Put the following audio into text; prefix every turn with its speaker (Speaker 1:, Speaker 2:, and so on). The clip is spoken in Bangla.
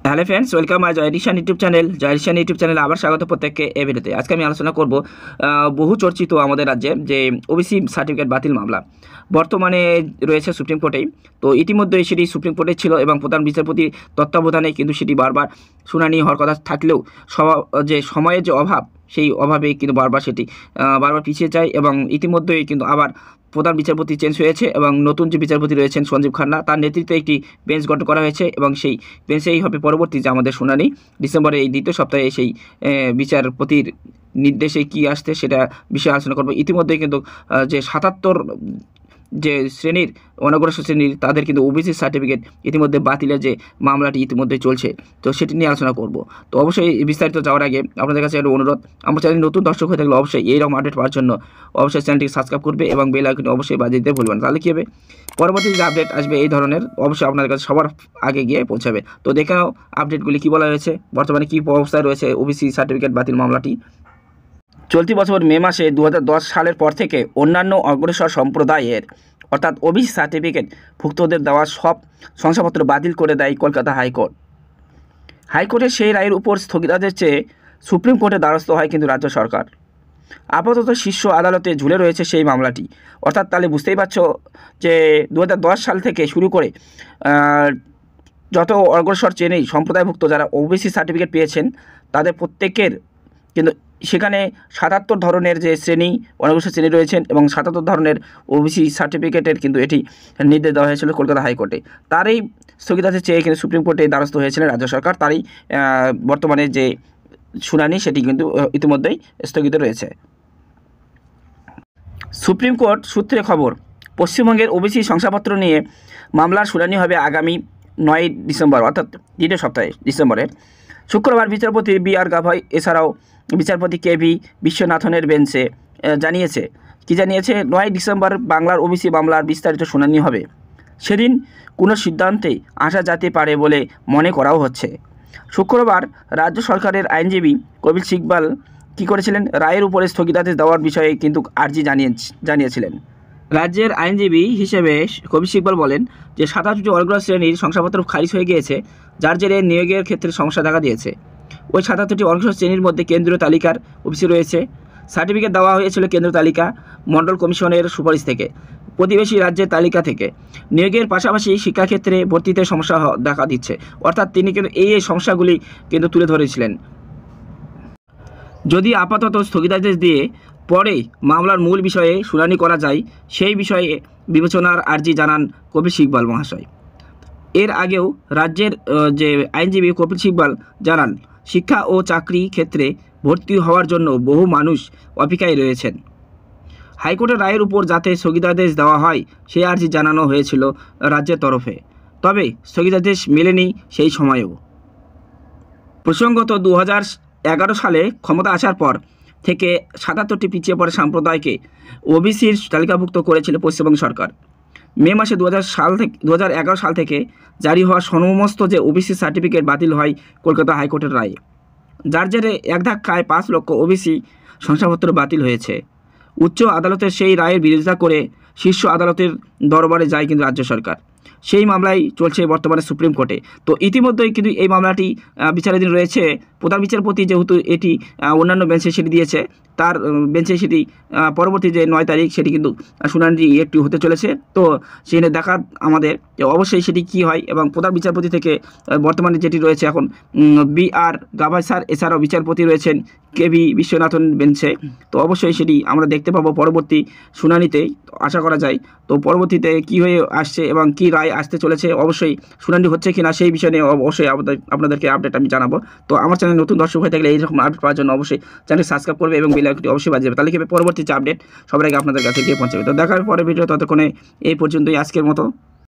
Speaker 1: হ্যালো ফ্রেন্ডস, ওয়েলকাম মাই জয়ডিশান ইউটিউব চ্যানেল আবার স্বাগত প্রত্যেককে এই ভিডিওতে। আজকে আমি আলোচনা করব বহু চর্চিত আমাদের রাজ্যে যে ওবিসি সার্টিফিকেট বাতিল মামলা বর্তমানে রয়েছে সুপ্রিম কোর্টেই। তো ইতিমধ্যে সেটি সুপ্রিম কোর্টে ছিল এবং প্রধান বিচারপতির তত্ত্বাবধানে কিন্তু সেটি বারবার শুনানি হওয়ার কথা থাকলেও যে সময়ের যে অভাব, সেই অভাবে কিন্তু বারবার পিছিয়ে যায় এবং ইতিমধ্যেই কিন্তু আবার প্রধান বিচারপতি চেঞ্জ হয়েছে এবং নতুন যে বিচারপতি রয়েছেন সঞ্জীব খান্না, তার নেতৃত্বে একটি বেঞ্চ গঠন করা হয়েছে এবং সেই বেঞ্চেই হবে পরবর্তী যে আমাদের শুনানি ডিসেম্বরের এই দ্বিতীয় সপ্তাহে সেই বিচারপতির নির্দেশে কি আসছে সেটা বিষয়ে আলোচনা করব। ইতিমধ্যেই কিন্তু যে 77 যে শ্রেণীর অনগ্রসর শ্রেণীর তাদের কিন্তু ওবিসি সার্টিফিকেট ইতিমধ্যে বাতিলের যে মামলাটি ইতিমধ্যে চলছে, তো সেটি নিয়ে আলোচনা করব। তো অবশ্যই বিস্তারিত যাওয়ার আগে আপনাদের কাছে একটা অনুরোধ, আমার চ্যানেল নতুন দর্শক হয়ে থাকলে অবশ্যই এইরকম আপডেট পাওয়ার জন্য অবশ্যই চ্যানেলটিকে সাবস্ক্রাইব করবে এবং বেল আইকনটি অবশ্যই বাজিয়ে দিতে ভুলবেন। তাহলে কী হবে, পরবর্তী যে আপডেট আসবে এই ধরনের অবশ্যই আপনাদের কাছে সবার আগে গিয়ে পৌঁছাবে। তো দেখে নাও আপডেটগুলি কী বলা হয়েছে, বর্তমানে কী অবস্থায় রয়েছে ওবিসি সার্টিফিকেট বাতিল মামলাটি। চলতি বছর মে মাসে 2010 সালের পর থেকে অন্যান্য অগ্রসর সম্প্রদায়ের অর্থাৎ ওবিসি সার্টিফিকেট ভুক্তদের দেওয়া সব শংসাপত্র বাতিল করে দেয় কলকাতা হাইকোর্ট। হাইকোর্টের সেই রায়ের উপর স্থগিতাদেশ চেয়ে সুপ্রিম কোর্টে দ্বারস্থ হয় কিন্তু রাজ্য সরকার। আপাতত শীর্ষ আদালতে ঝুলে রয়েছে সেই মামলাটি। অর্থাৎ তাহলে বুঝতেই পারছো যে 2010 সাল থেকে শুরু করে যত অগ্রসর শ্রেণী সম্প্রদায়ভুক্ত যারা ওবিসি সার্টিফিকেট পেয়েছেন তাদের প্রত্যেকের কিন্তু সেখানে 77 ধরনের যে শ্রেণী অনগ্রসর শ্রেণী রয়েছেন এবং 77 ধরনের ওবিসি সার্টিফিকেটের কিন্তু এটি নির্দেশ দেওয়া হয়েছিল কলকাতা হাইকোর্টে। তারই স্থগিতাদেশ চেয়ে কিন্তু সুপ্রিম কোর্টে দ্বারস্থ হয়েছিলেন রাজ্য সরকার। তারই বর্তমানে যে শুনানি সেটি কিন্তু ইতিমধ্যেই স্থগিত রয়েছে। সুপ্রিম কোর্ট সূত্রে খবর, পশ্চিমবঙ্গের ওবিসি শংসাপত্র নিয়ে মামলার শুনানি হবে আগামী 9 ডিসেম্বর অর্থাৎ দ্বিতীয় সপ্তাহে ডিসেম্বরের। শুক্রবার বিচারপতি BR গাভাই এছাড়াও বিচারপতি KV বিশ্বনাথনের বেঞ্চে জানিয়েছে 9 ডিসেম্বর বাংলার ওবিসি মামলার বিস্তারিত শুনানি হবে। সেদিন কোনো সিদ্ধান্তে আসা যেতে পারে বলে মনে করাও হচ্ছে। শুক্রবার রাজ্য সরকারের আইনজীবী কপিল সিব্বল কী করেছিলেন, রায়ের উপরে স্থগিতাদেশ দেওয়ার বিষয়ে কিন্তু আর্জি জানিয়েছিলেন। রাজ্যের আইনজীবী হিসেবে কপিল সিব্বল বলেন যে 27টি অগ্রসর শ্রেণীর শংসাপত্র খারিজ হয়ে গিয়েছে, যার জেরে নিয়োগের ক্ষেত্রে সমস্যা দেখা দিয়েছে। ওই 77টি অগ্রসর শ্রেণীর মধ্যে কেন্দ্রীয় তালিকার ওবিসি রয়েছে। সার্টিফিকেট দেওয়া হয়েছিল কেন্দ্র তালিকা মণ্ডল কমিশনের সুপারিশ থেকে, প্রতিবেশী রাজ্যের তালিকা থেকে। নিয়োগের পাশাপাশি শিক্ষাক্ষেত্রে ভর্তিতে সমস্যা দেখা দিচ্ছে। অর্থাৎ তিনি কিন্তু এই সমস্যাগুলি কিন্তু তুলে ধরেছিলেন। যদি আপাতত স্থগিতাদেশ দিয়ে পরে মামলার মূল বিষয়ে শুনানি করা যায়, সেই বিষয়ে বিবেচনার আর্জি জানান কপিল সিব্বল মহাশয়। এর আগেও রাজ্যের যে আইনজীবী কপিল সিব্বল জানান, শিক্ষা ও চাকরি ক্ষেত্রে ভর্তি হওয়ার জন্য বহু মানুষ অপেক্ষায় রয়েছেন। হাইকোর্টের রায়ের উপর যাতে স্থগিতাদেশ দেওয়া হয় সেই আর্জি জানানো হয়েছিল রাজ্যের তরফে, তবে স্থগিতাদেশ মেলেনি সেই সময়েও। প্রসঙ্গত 2011 সালে ক্ষমতা আসার পর থেকে 77টি পিছিয়ে পড়া সম্প্রদায়কে ওবিসির তালিকাভুক্ত করেছিল পশ্চিমবঙ্গ সরকার। মে মাসে 2011 সাল থেকে জারি হওয়া সমস্ত যে ওবিসি সার্টিফিকেট বাতিল হয় কলকাতা হাইকোর্টের রায়ে, যার জেরে এক ধাক্কায় 5 লক্ষ ওবিসি শংসাপত্র বাতিল হয়েছে। উচ্চ আদালতের সেই রায়ের বিরোধিতা করে শীর্ষ আদালতের দরবারে যায় কিন্তু রাজ্য সরকার। সেই মামলাই চলছে বর্তমানে সুপ্রিম কোর্টে। তো ইতিমধ্যেই কিন্তু এই মামলাটি বিচারাধীন রয়েছে। প্রধান বিচারপতি যেহেতু এটি অন্যান্য বেঞ্চে সেটি দিয়েছে, তার বেঞ্চে সেটি পরবর্তী যে 9 তারিখ সেটি কিন্তু শুনানি একটু হতে চলেছে। তো সেখানে দেখা আমাদের অবশ্যই সেটি কী হয় এবং প্রধান বিচারপতি থেকে বর্তমানে যেটি রয়েছে এখন BR গাভাই স্যার এছাড়াও বিচারপতি রয়েছেন KV বিশ্বনাথন বেঞ্চে। তো অবশ্যই সেটি আমরা দেখতে পাবো পরবর্তী শুনানিতে, আশা করা যায়। তো পরবর্তীতে কী হয়ে আসছে এবং কী রায় আসতে চলেছে, অবশ্যই শুনানি হচ্ছে কি না সেই বিষয় নিয়ে অবশ্যই আপনাদেরকে আপডেট আমি জানাবো। তো আমার চ্যানেল নতুন দর্শক হয়ে থাকলে এইরকম আপডেট পাওয়ার জন্য অবশ্যই চ্যানেল সাবস্ক্রাইব করবে এবং বেল আইকনটি অবশ্যই বাজিয়ে যাবে। তাহলে কি পরবর্তী যে আপডেট সবার আগে আপনাদের কাছে গিয়ে পৌঁছাবে। তো দেখার পরে ভিডিও, ততক্ষণে এই পর্যন্তই আজকের মতো।